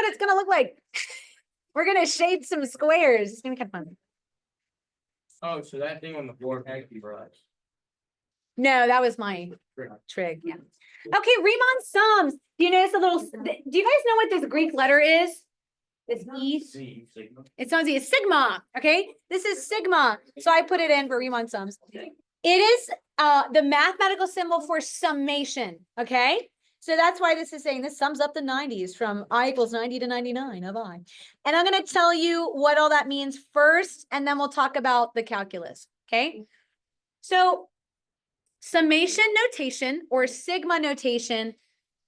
what it's gonna look like. We're gonna shade some squares. It's gonna be kind of fun. Oh, so that thing on the floor can't be right. No, that was my trig. Yeah. Okay, Riemann sums. Do you notice a little? Do you guys know what this Greek letter is? This E. It's not Z. It's sigma. Okay, this is sigma. So I put it in for Riemann sums. It is the mathematical symbol for summation. Okay. So that's why this is saying this sums up the 90s from I equals 90 to 99 of I. And I'm going to tell you what all that means first, and then we'll talk about the calculus. Okay. So summation notation or sigma notation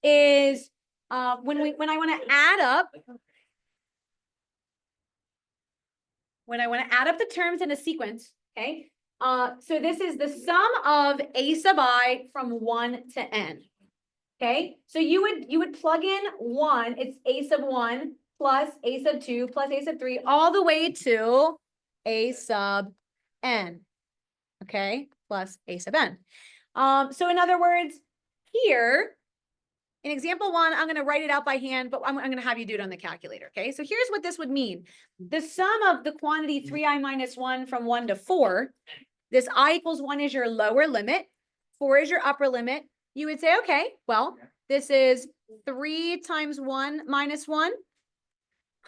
is when I want to add up. When I want to add up the terms in a sequence, okay? So this is the sum of a sub I from 1 to n. Okay, so you would plug in 1, it's a sub 1 plus a sub 2 plus a sub 3 all the way to a sub n. Okay, plus a sub n. So in other words, here in example 1, I'm going to write it out by hand, but I'm going to have you do it on the calculator. Okay, so here's what this would mean. The sum of the quantity 3i minus 1 from 1 to 4, this I equals 1 is your lower limit, 4 is your upper limit. You would say, okay, well, this is 3 times 1 minus 1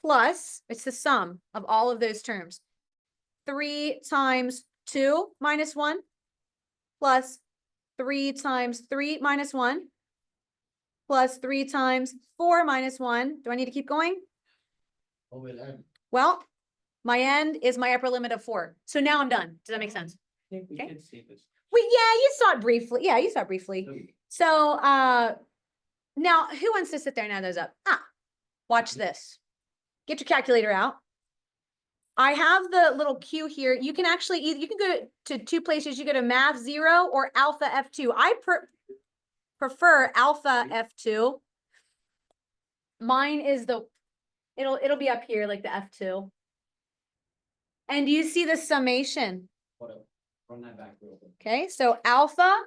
plus, it's the sum of all of those terms. 3 times 2 minus 1 plus 3 times 3 minus 1 plus 3 times 4 minus 1. Do I need to keep going? Well, my end is my upper limit of 4. So now I'm done. Does that make sense? I think we Okay. did see this. Yeah, you saw it briefly. Yeah, you saw it briefly. So now who wants to sit there and add those up? Watch this. Get your calculator out. I have the little Q here. You can actually you can go to 2 places. You go to Math 0 or Alpha F2. I prefer Alpha F2. Mine is it'll be up here like the F2. And do you see the summation? Run that back real quick. Okay, so alpha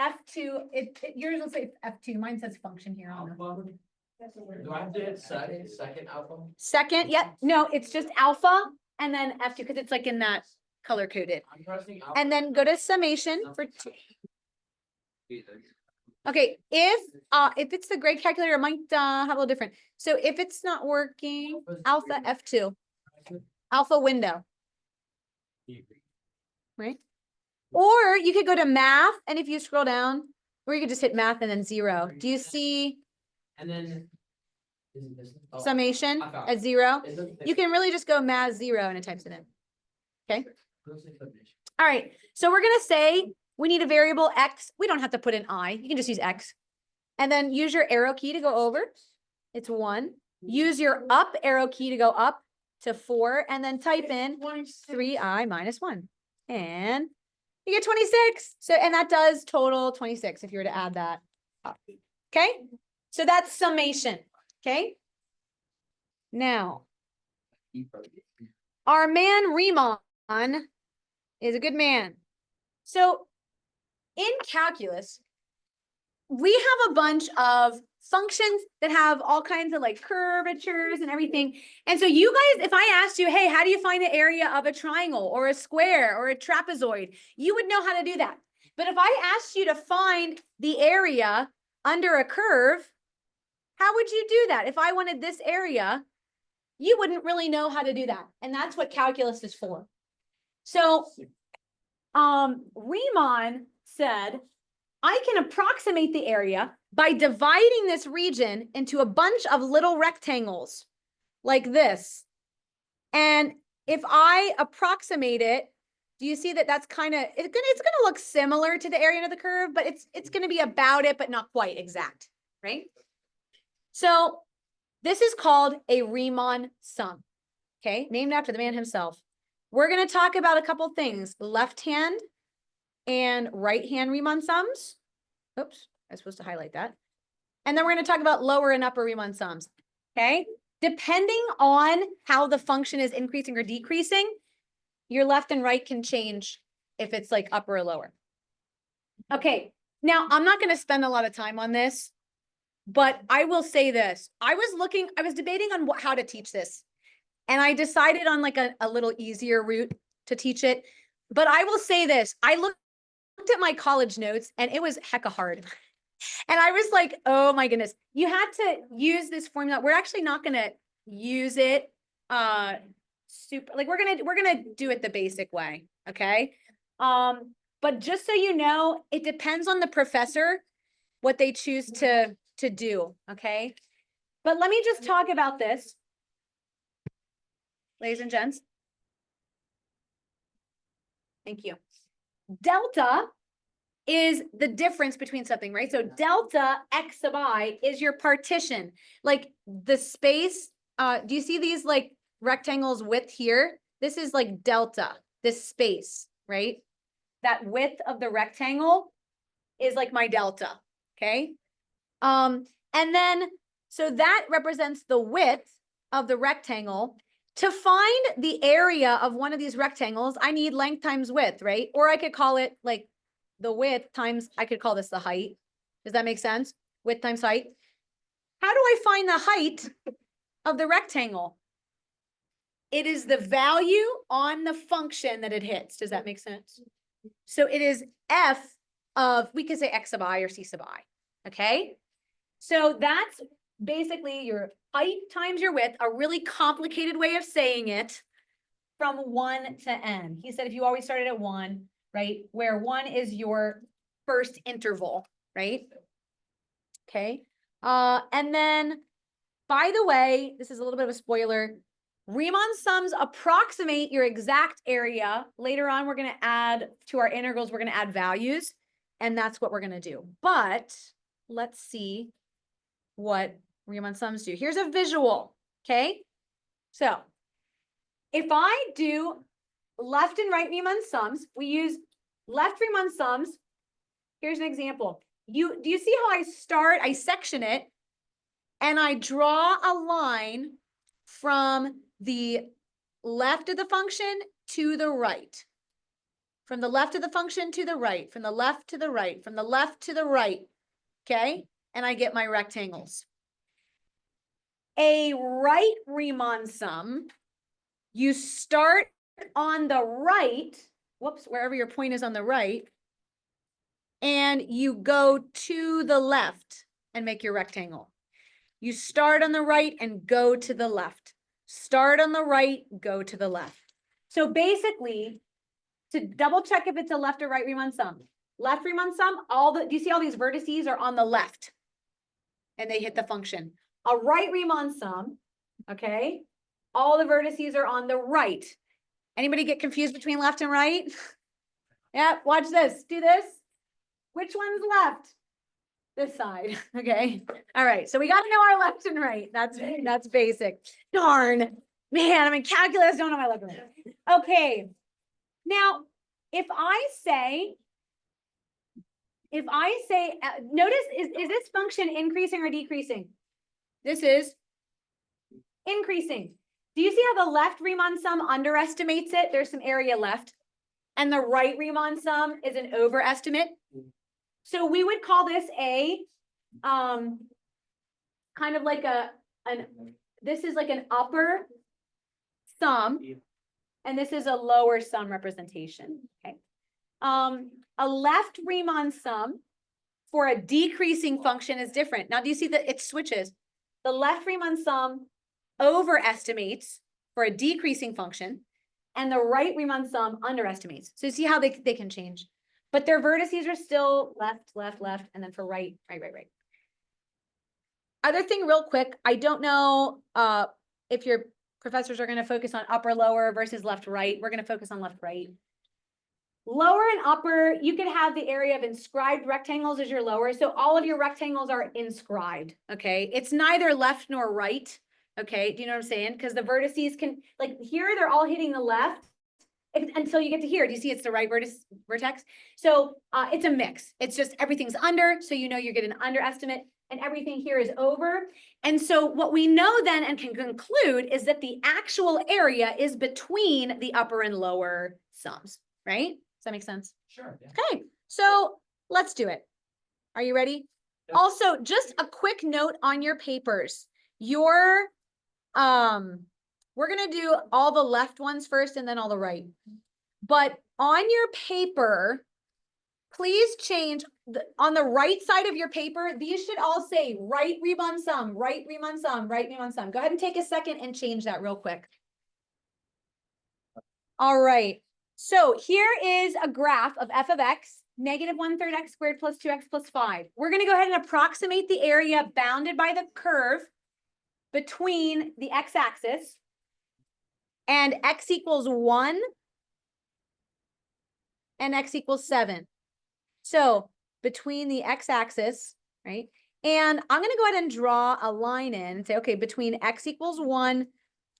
F2, yours will say F2. Mine says function here. On Do I have to hit second alpha? Second, yep. No, it's just alpha and then F2 because it's like in that color coded. I'm pressing alpha. And then go to summation for 2. Okay, if it's the grade calculator, it might have a little different. So if it's not working, alpha F2, alpha window, right? Or you could go to math, and if you scroll down, or you could just hit math and then 0. Do you see And then summation at 0? You can really just go math 0 and it types it in. Okay. All right. So we're gonna say we need a variable x. We don't have to put in I. You can just use x, and then use your arrow key to go over. It's 1. Use your up arrow key to go up to 4, and then type in 3i minus 1, and you get 26. So, and that does total 26 if you were to add that up. Okay. So that's summation. Okay. Now, our man Riemann is a good man. So in calculus, we have a bunch of functions that have all kinds of like curvatures and everything. And so you guys, if I asked you, hey, how do you find the area of a triangle or a square or a trapezoid? You would know how to do that. But if I asked you to find the area under a curve, how would you do that? If I wanted this area, you wouldn't really know how to do that. And that's what calculus is for. So Riemann said, I can approximate the area by dividing this region into a bunch of little rectangles like this. And if I approximate it, do you see that that's kind of, it's gonna look similar to the area under the curve, but it's gonna be about it, but not quite exact, right? So this is called a Riemann sum, okay? Named after the man himself. We're gonna talk about a couple things, left hand and right hand Riemann sums. Oops, I was supposed to highlight that. And then we're going to talk about lower and upper Riemann sums. Okay. Depending on how the function is increasing or decreasing, your left and right can change if it's like upper or lower. Okay. Now I'm not going to spend a lot of time on this. But I will say this, I was debating on how to teach this. And I decided on like a little easier route to teach it. But I will say this, I looked at my college notes and it was hecka hard. And I was like, oh my goodness, you had to use this formula. We're actually not going to use it super, like we're going to do it the basic way. Okay. But just so you know, it depends on the professor, what they choose to do. Okay. But let me just talk about this, ladies and gents. Thank you. Delta is the difference between something, right? So delta x sub I is your partition, like the space. Do you see these like rectangles width here? This is like delta, this space, right? That width of the rectangle is like my delta, okay? And then, so that represents the width of the rectangle. To find the area of one of these rectangles, I need length times width, right? Or I could call it like the width times, I could call this the height. Does that make sense? Width times height. How do I find the height of the rectangle? It is the value on the function that it hits. Does that make sense? So it is f of, we could say x sub I or c sub I, okay? So that's basically your height times your width, a really complicated way of saying it, from 1 to n. He said if you always started at 1, right, where 1 is your first interval, right? Okay. And then, by the way, this is a little bit of a spoiler. Riemann sums approximate your exact area. Later on, we're going to add to our integrals, we're going to add values, and that's what we're going to do. But let's see what Riemann sums do. Here's a visual, okay? So if I do left and right Riemann sums, we use left Riemann sums. Here's an example. Do you see how I section it and I draw a line from the left of the function to the right. From the left of the function to the right, from the left to the right, from the left to the right, okay? And I get my rectangles. A right Riemann sum, you start on the right, whoops, wherever your point is on the right, and you go to the left and make your rectangle. You start on the right and go to the left. Start on the right, go to the left. So basically, to double check if it's a left or right Riemann sum. Left Riemann sum, do you see all these vertices are on the left and they hit the function. A right Riemann sum, okay, all the vertices are on the right. Anybody get confused between left and right? Yeah, watch this, do this. Which one's left? This side, okay. All right, so we got to know our left and right. That's basic. Darn, man, I'm in calculus, don't know my left and right. Okay, now if I say, notice, is this function increasing or decreasing? This is increasing. Do you see how the left Riemann sum underestimates it? There's some area left. And the right Riemann sum is an overestimate. So we would call this a kind of like this is like an upper sum, and this is a lower sum representation. Okay. A left Riemann sum for a decreasing function is different. Now, do you see that it switches? The left Riemann sum overestimates for a decreasing function, and the right Riemann sum underestimates. So you see how they can change. But their vertices are still left, left, left, and then for right, right, right, right. Other thing real quick, I don't know if your professors are going to focus on upper, lower versus left, right. We're going to focus on left, right. Lower and upper, you could have the area of inscribed rectangles as your lower. So all of your rectangles are inscribed, okay? It's neither left nor right, okay? Do you know what I'm saying? Because the vertices can, like here, they're all hitting the left until you get to here. Do you see it's the right vertex? So it's a mix. It's just everything's under, so you know you get an underestimate, and everything here is over. And so what we know then and can conclude is that the actual area is between the upper and lower sums, right? Does that make sense? Sure. Yeah. Okay, so let's do it. Are you ready? Also, just a quick note on your papers. Your, we're gonna do all the left ones first and then all the right. But on your paper, please change on the right side of your paper. These should all say right Riemann sum, right Riemann sum, right Riemann sum. Go ahead and take a second and change that real quick. All right. So here is a graph of f of x, negative 1/3 x squared plus 2x plus 5. We're going to go ahead and approximate the area bounded by the curve between the x-axis and x equals 1 and x equals 7. So between the x-axis, right? And I'm going to go ahead and draw a line in and say, okay, between x equals 1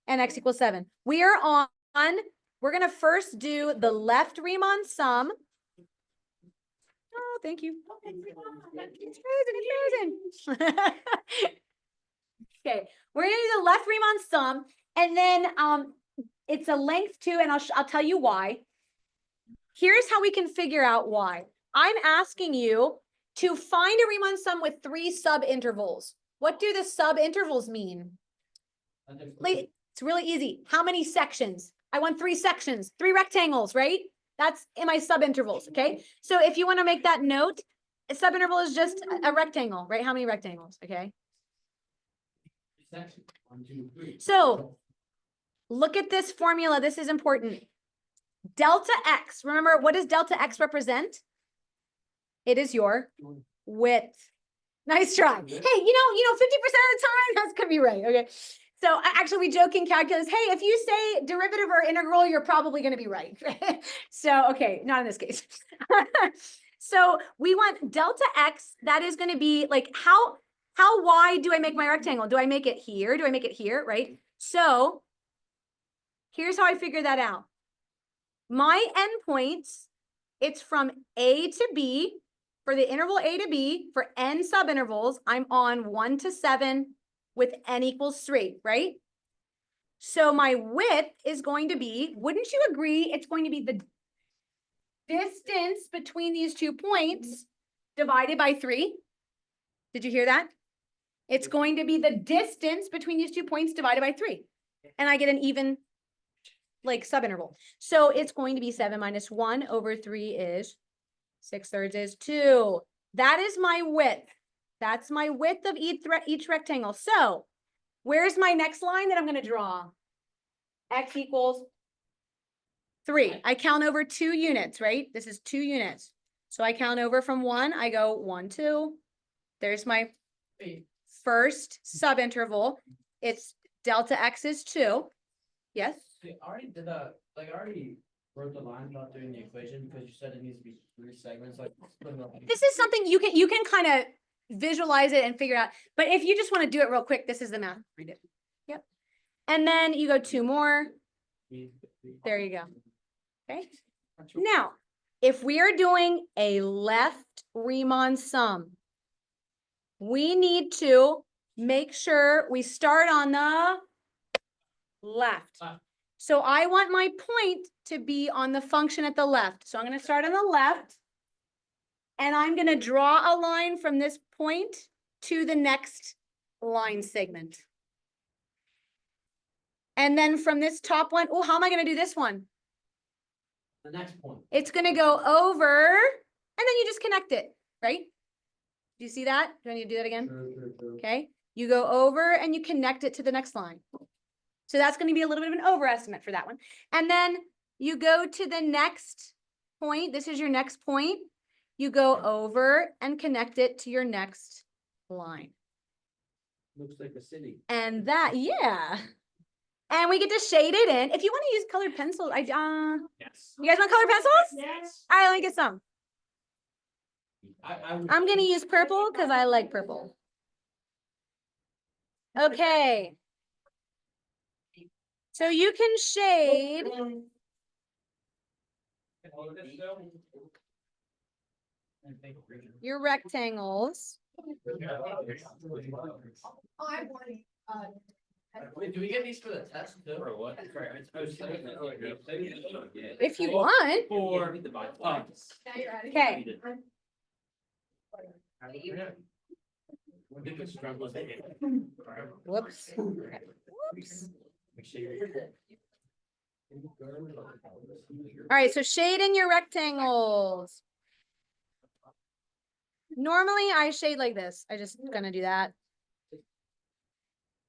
and x equals 7. We are on, we're going to first do the left Riemann sum. Oh, thank you. It's frozen. Okay, we're going to do the left Riemann sum, and then it's a length too, and I'll tell you why. Here's how we can figure out why. I'm asking you to find a Riemann sum with 3 subintervals. What do the subintervals mean? It's really easy. How many sections? I want 3 sections, 3 rectangles, right? That's in my subintervals, okay? So if you want to make that note, a subinterval is just a rectangle, right? How many rectangles, okay? So look at this formula. This is important. Delta x, remember, what does delta x represent? It is your width. Nice try. Hey, 50% of the time, that's gonna be right, okay? So actually we joke in calculus, hey, if you say derivative or integral, you're probably gonna be right. So, okay, not in this case. So we want delta x, that is gonna be like, how wide do I make my rectangle? Do I make it here? Do I make it here, right? So here's how I figure that out. My endpoints, it's from A to B, for the interval A to B, for n subintervals, I'm on 1 to 7 with n equals 3, right? So my width is going to be, wouldn't you agree, it's going to be the distance between these 2 points divided by 3? Did you hear that? It's going to be the distance between these 2 points divided by 3. And I get an even like subinterval. So it's going to be 7 minus 1 over 3 is 6/3 is 2. That is my width. That's my width of each rectangle. So where's my next line that I'm going to draw? X equals 3. I count over 2 units, right? This is 2 units. So I count over from 1. I go 1, 2. There's my first subinterval. It's delta x is 2. Yes? I already wrote the line about doing the equation because you said it needs to be 3 segments. Like this is something you can kind of visualize it and figure out. But if you just want to do it real quick, this is the math. Read it. Yep. And then you go 2 more. There you go. Okay. Now, if we are doing a left Riemann sum, we need to make sure we start on the left. So I want my point to be on the function at the left. So I'm going to start on the left. And I'm going to draw a line from this point to the next line segment. And then from this top one, oh, how am I going to do this one? the next point. It's going to go over, and then you just connect it, right? Do you see that? Do I need to do that again? Sure. Okay. You go over and you connect it to the next line. So that's going to be a little bit of an overestimate for that one. And then you go to the next point. This is your next point. You go over and connect it to your next line. Looks like a city. And that, yeah. And we get to shade it in. If you want to use colored pencils, Yes. You guys want colored pencils? Yes. All right, let me get some. I'm I'm going to use purple because I like purple. Okay. So you can shade. Your rectangles. Wait, do we get these for the test too? Or what? If you want. For Okay. Whoops. Okay. Whoops. All right, so shade in your rectangles. Normally I shade like this. I just gonna do that.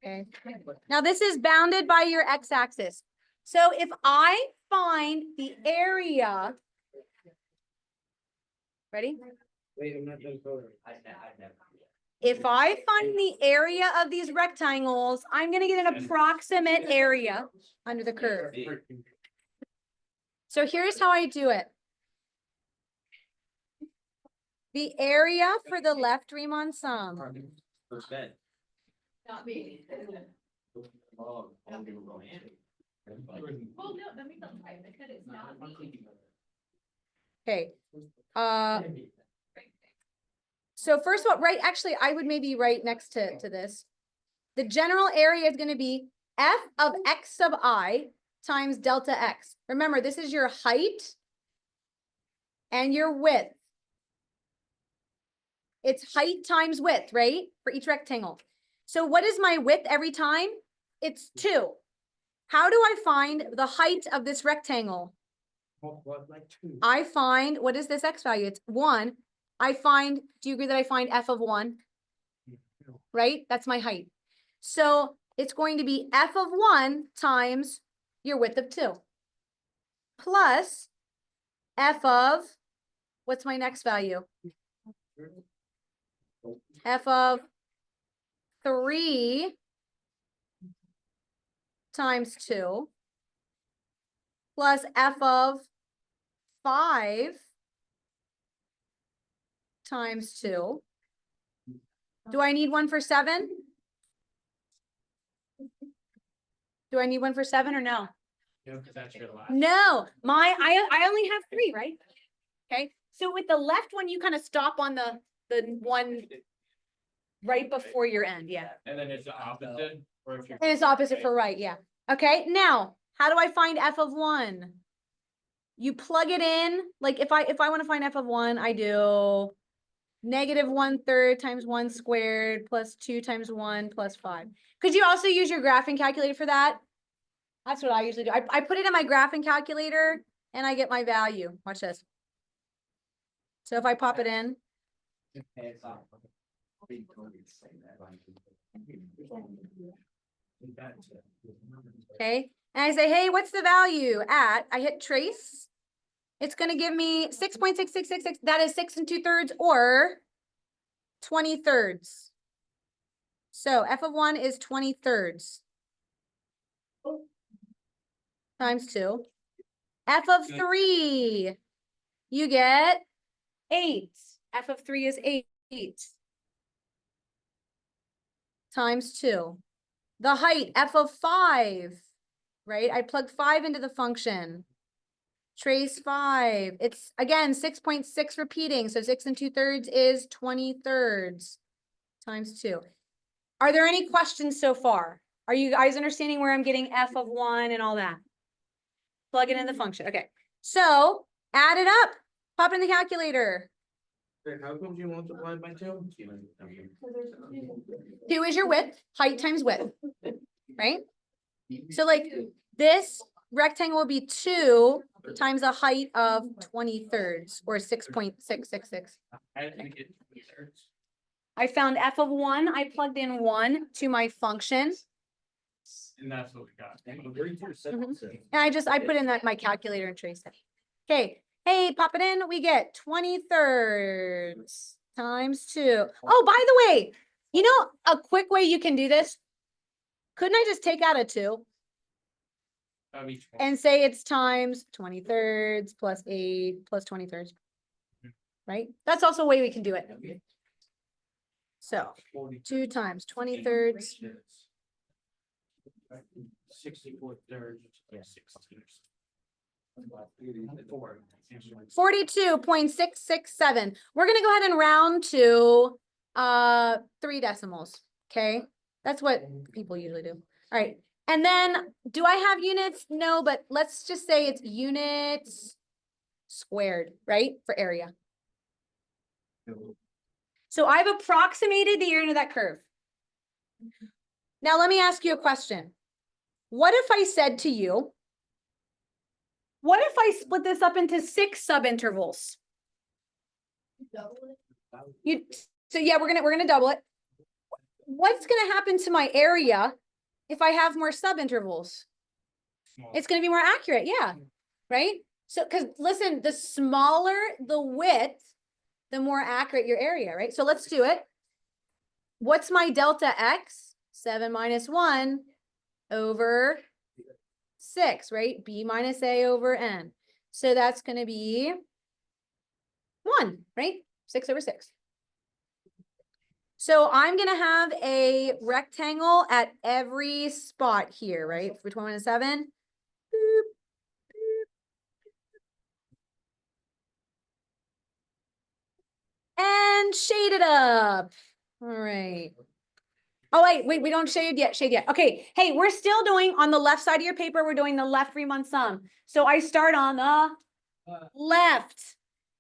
Okay. Now this is bounded by your x-axis. So if I find the area, ready? Wait, I'm not done voting. If I find the area of these rectangles, I'm gonna get an approximate area under the curve. So here's how I do it. The area for the left Riemann sum. Not me. Well, no, that makes sense, right? Because it's not me. Okay. So first of all, right, actually, I would maybe right next to this. The general area is going to be f of x sub I times delta x. Remember, this is your height and your width. It's height times width, right? For each rectangle. So what is my width every time? It's 2. How do I find the height of this rectangle? I find, what is this x value? It's 1. I find, do you agree that I find f of 1? Right? That's my height. So it's going to be f of 1 times your width of 2 plus f of, what's my next value? F of 3 times 2 plus f of 5 times 2. Do I need one for 7? Do I need one for 7 or no? No, because that's your last. No, I only have 3, right? Okay, so with the left one, you kind of stop on the one right before your end, yeah. And then it's the opposite, or if you're. And it's opposite for right, yeah. Okay, now, how do I find f of 1? You plug it in, like if I want to find f of 1, I do negative 1/3 times 1 squared plus 2 times 1 plus 5. Could you also use your graphing calculator for that? That's what I usually do. I put it in my graphing calculator and I get my value. Watch this. So if I pop it in, okay, and I say, hey, what's the value at? I hit trace. It's going to give me 6.6666. That is 6 2/3 or 20/3. So f of 1 is 20/3 times 2. F of 3, you get 8. F of 3 is 8 times 2. The height, f of 5, right? I plug 5 into the function. Trace 5. It's, again, 6.6 repeating. So 6 2/3 is 20/3 times 2. Are there any questions so far? Are you guys understanding where I'm getting f of 1 and all that? Plug it in the function. Okay. So add it up. Pop it in the calculator. How come you multiply by 2? 2 is your width, height times width, right? So like this rectangle will be 2 times a height of 20/3 or 6.666. I found f of 1. I plugged in 1 to my function. And that's what we got. And I put in that my calculator and trace it. Okay. Hey, pop it in. We get 20/3 times 2. Oh, by the way, you know, a quick way you can do this. Couldn't I just take out a 2 and say it's times 20/3 plus 8 plus 20/3, right? That's also a way we can do it. So 2 times 20/3. 64/3. 42.667. We're gonna go ahead and round to 3 decimals. Okay, that's what people usually do. All right, and then do I have units? No, but let's just say it's units squared, right? For area. So I've approximated the area of that curve. Now let me ask you a question. What if I said to you, what if I split this up into 6 subintervals? So yeah, we're gonna double it. What's gonna happen to my area if I have more subintervals? It's gonna be more accurate, yeah, right? So, because listen, the smaller the width, the more accurate your area, right? So let's do it. What's my delta x? 7 minus 1 over 6, right? B minus A over N. So that's gonna be 1, right? 6 over 6. So I'm gonna have a rectangle at every spot here, right? Between 1 and 7. Boop, boop. And shade it up. All right. Oh, wait, we don't shade yet, Okay, hey, we're still doing on the left side of your paper, we're doing the left Riemann sum. So I start on the left.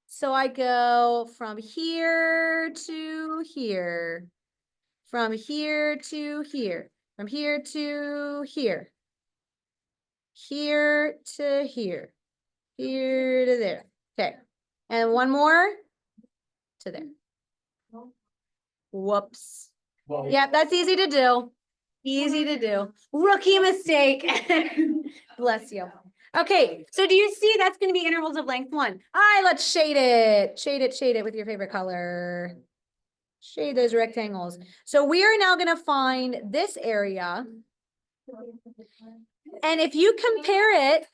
So I go from here to here, from here to here, from here to here, here to here, here to there. Okay, and one more to there. Whoops. Yeah, that's easy to do. Easy to do. Rookie mistake. Bless you. Okay, so do you see that's going to be intervals of length 1? All right, let's shade it. Shade it with your favorite color. Shade those rectangles. So we are now going to find this area. And if you compare it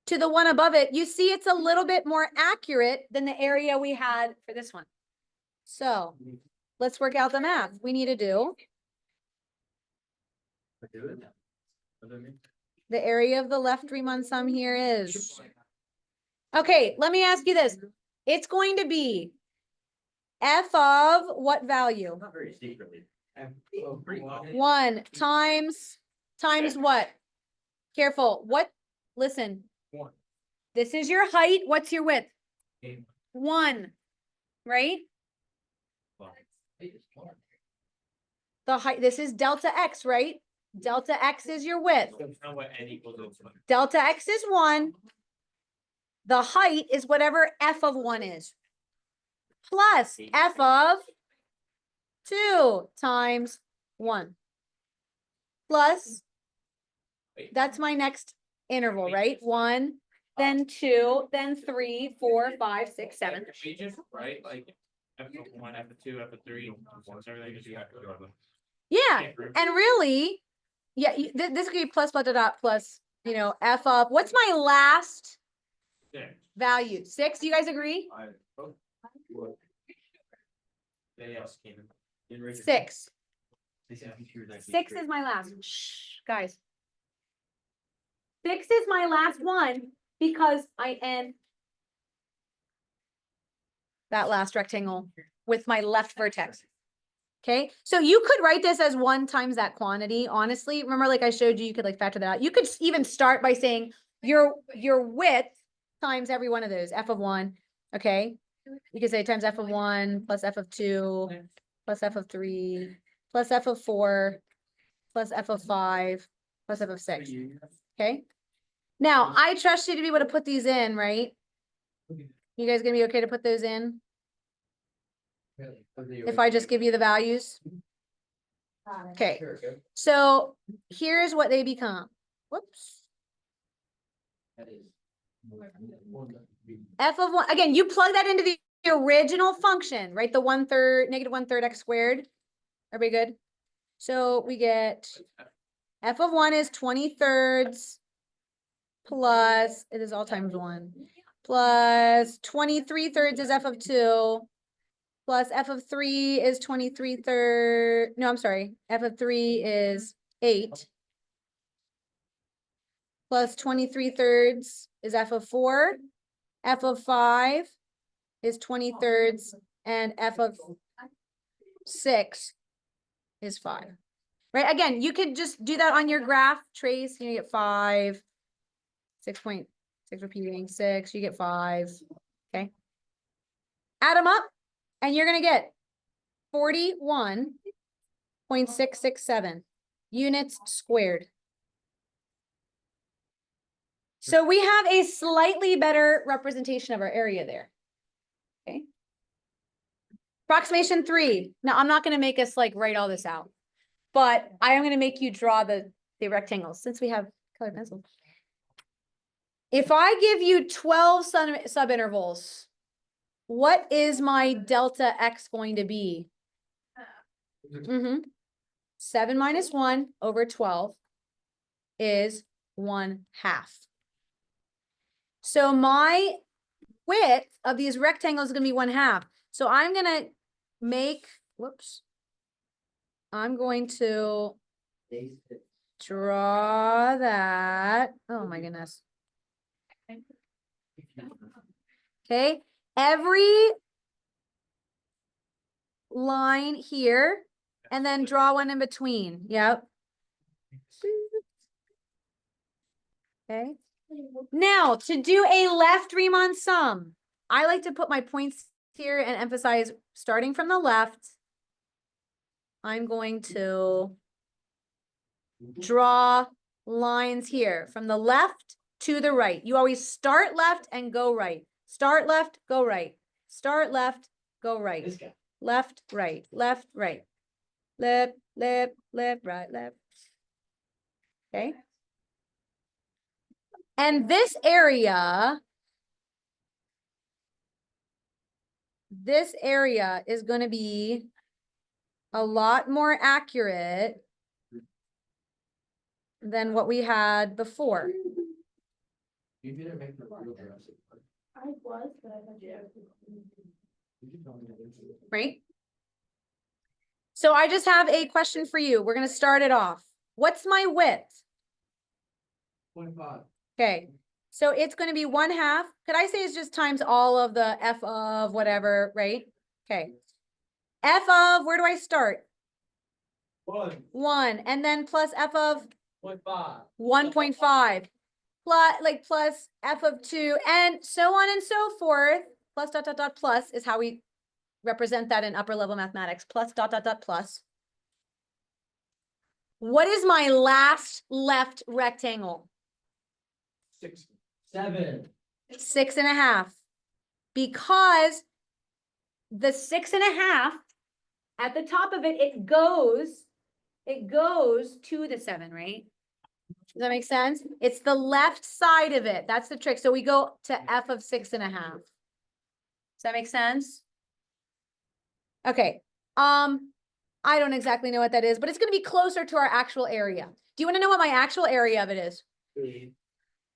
to the one above it, you see it's a little bit more accurate than the area we had for this one. So let's work out the math. We need to do the area of the left Riemann sum here is. Okay, let me ask you this. It's going to be f of what value? Not very secretly. 1 times what? Careful. What? Listen. 1. This is your height. What's your width? 1, right? The height, this is delta x, right? Delta x is your width. Delta x is 1. The height is whatever f of 1 is. Plus f of 2 times 1. Plus, that's my next interval, right? 1, then 2, then 3, 4, 5, 6, 7. Right, like F1, F2, F3, everything is you have to go on. Yeah, and really, yeah, this could be plus, blah, blah, blah, plus, you know, f of, what's my last Yeah. value? 6, do you guys agree? They else came in. 6. Yeah. 6 is my last. Shh, guys. 6 is my last one because I end that last rectangle with my left vertex. Okay, so you could write this as 1 times that quantity. Honestly, remember, like I showed you, you could like factor that out. You could even start by saying your width times every one of those, f of 1. Okay, you could say times f of 1 plus f of 2 plus f of 3 plus f of 4 plus f of 5 plus f of 6. Okay, now I trust you to be able to put these in, right? You guys gonna be okay to put those in if I just give you the values? Okay, so here's what they become. Whoops. F of 1, again, you plug that into the original function, right? The 1/3, negative 1/3 x squared. Everybody good? So we get f of 1 is 20/3 plus, it is all times 1, plus 23/3 is f of 2, plus f of 3 is 23/3, no, I'm sorry, f of 3 is 8, plus 23/3 is f of 4, f of 5 is 20/3, and f of 6 is 5. Right, again, you could just do that on your graph, trace, you get 5, 6.6 repeating, 6, you get 5, okay? Add them up, and you're gonna get 41.667 units squared. So we have a slightly better representation of our area there. Okay. Approximation 3. Now, I'm not going to make us like write all this out, but I am going to make you draw the rectangles since we have colored pencils. If I give you 12 subintervals, what is my delta x going to be? 7 minus 1 over 12 is 1/2. So my width of these rectangles is going to be 1/2. So I'm going to make, whoops. I'm going to draw that. Oh my goodness. Okay. Every line here and then draw one in between. Yep. Okay. Now to do a left Riemann sum, I like to put my points here and emphasize starting from the left. I'm going to draw lines here from the left to the right. You always start left and go right. Start left, go right. Start left, go right. This guy. Left, right, left, right. Left, left, left, right, left. Okay. And this area is going to be a lot more accurate than what we had before. You didn't make the real Jurassic Park. I was, but I thought you. Did you tell me that? Right? So I just have a question for you. We're going to start it off. What's my width? 0.5. Okay. So it's going to be 1/2. Could I say it's just times all of the f of whatever, right? Okay. F of, where do I start? 1. And then plus f of 0.5. 1.5. Plus f of 2 and so on and so forth. Plus dot dot dot plus is how we represent that in upper level mathematics. Plus dot dot dot plus. What is my last left rectangle? 6. 7. 6.5. Because the 6.5 at the top of it, it goes to the 7, right? Does that make sense? It's the left side of it. That's the trick. So we go to f of 6.5. Does that make sense? Okay. I don't exactly know what that is, but it's going to be closer to our actual area. Do you want to know what my actual area of it is?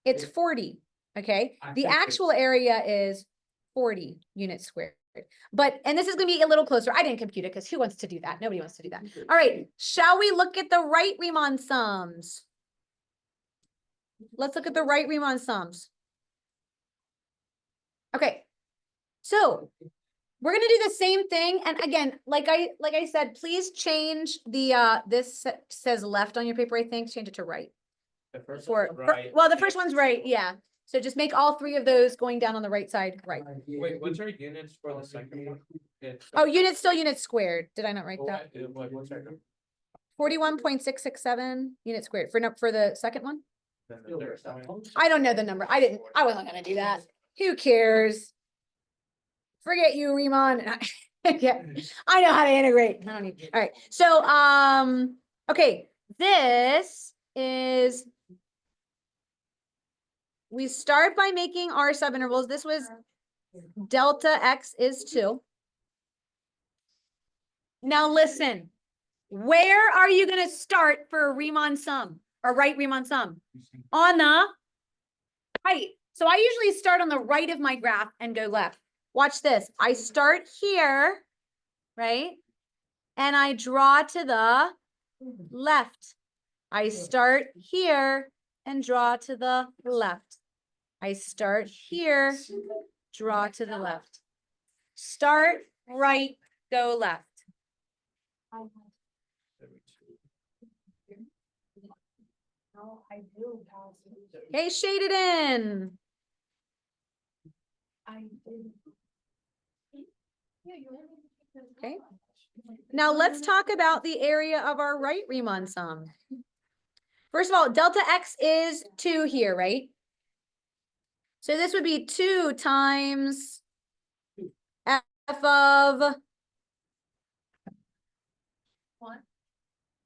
It's 40. Okay. The actual area is 40 units squared. And this is going to be a little closer. I didn't compute it because who wants to do that? Nobody wants to do that. All right. Shall we look at the right Riemann sums? Let's look at the right Riemann sums. Okay. So we're going to do the same thing. And again, like I said, please change the, this says left on your paper, I think, change it to right. The first Or, one's right. well, the first one's right. Yeah. So just make all 3 of those going down on the right side, right. Wait, what's our units for the second one? It's Oh, units still units squared. Did I not write that? what's our number? 41.667 units squared for the second one. Then the third one. I don't know the number. I wasn't going to do that. Who cares? Forget you, Riemann. Yeah, I know how to integrate. I don't need. All right. So, okay, this is, we start by making our subintervals. This was delta x is 2. Now listen, where are you going to start for a Riemann sum or right Riemann sum? On the right. So I usually start on the right of my graph and go left. Watch this. I start here, right? And I draw to the left. I start here and draw to the left. I start here, draw to the left. Start right, go left. Okay, shade it in. Okay. Now let's talk about the area of our right Riemann sum. First of all, delta x is 2 here, right? So this would be 2 times f of one.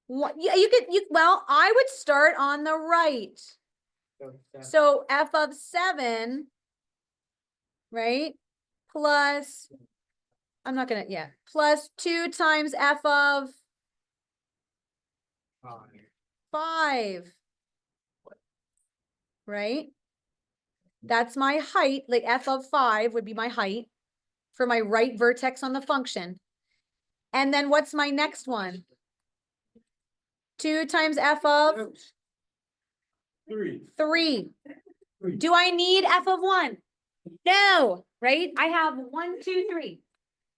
Yeah, well, I would start on the right. So f of 7, right? Plus, I'm not gonna, yeah, plus 2 times f of 5. Right? That's my height, like f of 5 would be my height for my right vertex on the function. And then what's my next one? 2 times f of 3. Do I need f of 1? No, right? I have 1, 2, 3.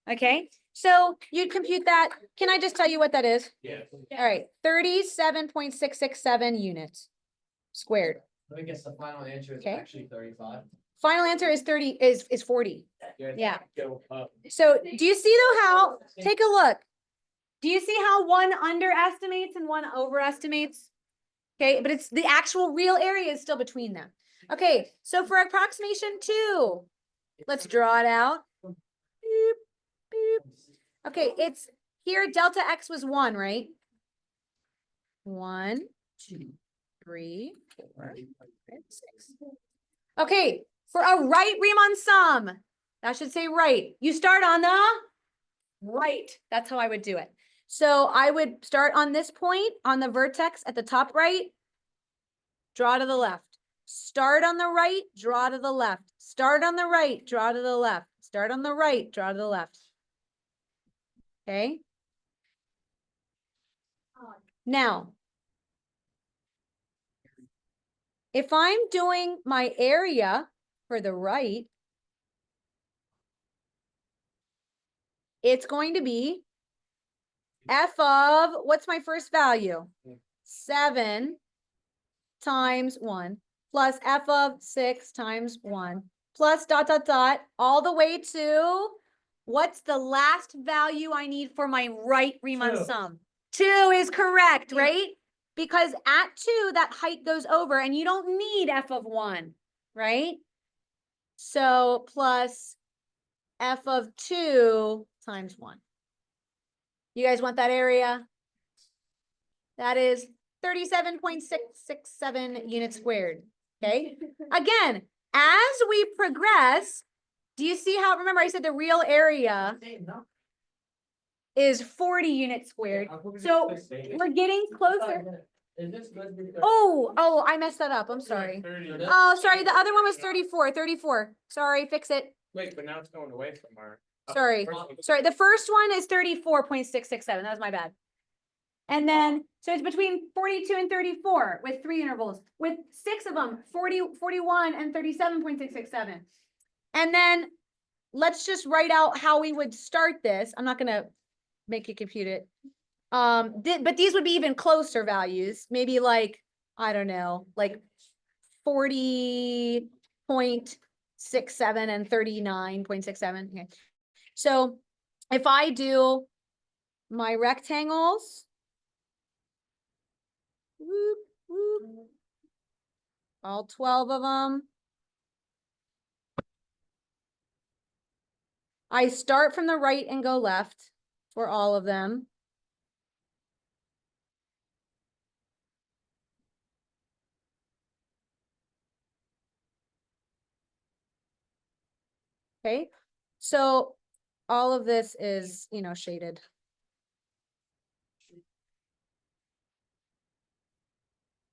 Okay, so you'd compute that. Can I just tell you what that is? Yeah. All right, 37.667 units squared. Let me guess, the final answer is Okay. actually 35. Final answer is 30, is 40. Yeah. Go up. So do you see though how, take a look. Do you see how one underestimates and one overestimates? Okay, but it's the actual real area is still between them. Okay, so for approximation 2, let's draw it out. Beep, beep. Okay, it's here delta x was 1, right? 1, 2, 3, 4, 5, 6. Okay, for a right Riemann sum, that should say right. You start on the right. That's how I would do it. So I would start on this point on the vertex at the top right, draw to the left. Start on the right, draw to the left. Start on the right, draw to the left. Start on the right, draw to the left. Okay. Now, if I'm doing my area for the right, it's going to be f of, what's my first value? 7 times 1 plus f of 6 times 1 plus dot, dot, dot, all the way to, what's the last value I need for my right Riemann 2. sum? 2 is correct, right? Because at 2, that height goes over and you don't need f of 1, right? So plus f of 2 times 1. You guys want that area? That is 37.667 units squared. Okay. Again, as we progress, do you see how, remember I said the real area is 40 units squared. So we're getting closer. Is this good? Oh, I messed that up. I'm sorry. 30. Oh, sorry. The other one was 34. Sorry, fix it. Wait, but now it's going away from our. Sorry. Sorry. The first one is 34.667. That was my bad. And then, so it's between 42 and 34 with 3 intervals, with 6 of them, 40, 41 and 37.667. And then let's just write out how we would start this. I'm not going to make you compute it. But these would be even closer values, maybe like, I don't know, like 40.67 and 39.67. Okay. So if I do my rectangles, whoop, whoop, all 12 of them. I start from the right and go left for all of them. Okay, so all of this is, shaded.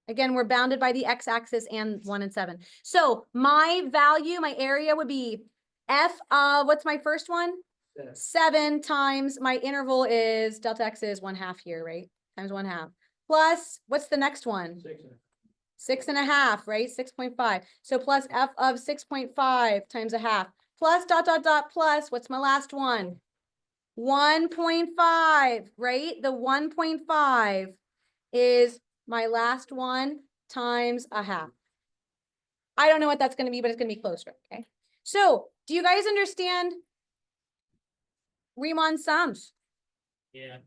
Again, we're bounded by the x-axis and 1 and 7. So my value, my area would be f of, what's my first one? 7 times my interval is delta x is 1/2 here, right? Times 1/2. Plus, what's the next one? 6.5, right? 6.5. So plus f of 6.5 times 1/2. Plus dot, dot, dot, plus, what's my last one? 1.5, right? The 1.5 is my last one times 1/2. I don't know what that's going to be, but it's going to be closer. Okay. So do you guys understand Riemann sums. Yeah.